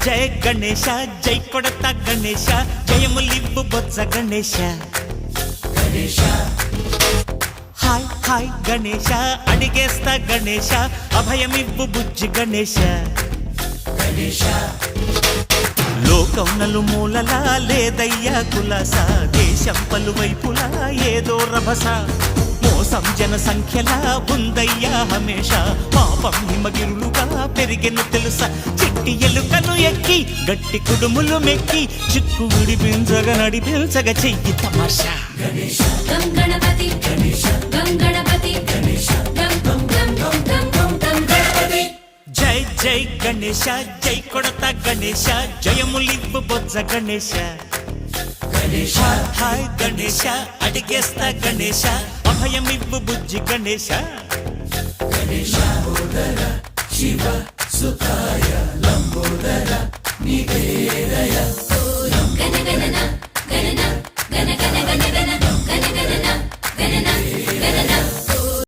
జయ గణేశ జై కొడత గణేశ జయములివ్వు బొజ్జ Ganesha hi hi Ganesha అడిగేస్తా Ganesha అభయమివ్వు బుజ్జి గణేశ లోకం నలుమూలలా లేదయ్యా కులాస దేశం పలువైపులా ఏదో రభస మోసం జన సంఖ్యలా ఉందయ్యా హమేష పాపం హిమగిరులుగా పెరిగెను తెలుసా చిట్టి ఎలుకను ఎక్కి గట్టి కుడుములు మెక్కి చిక్కు విడిపించగ నడిపించగ చెయ్యి తమాషా గణపతి గణపతి జై జై గణేశ జై కొడత గణేశ జయములివ్వు బొజ్జ గణేశ హాయ్ గణేశ అడిగేస్తా గణేశ అభయమివ్వు బుజ్జి గణేశ శివ సుతాయ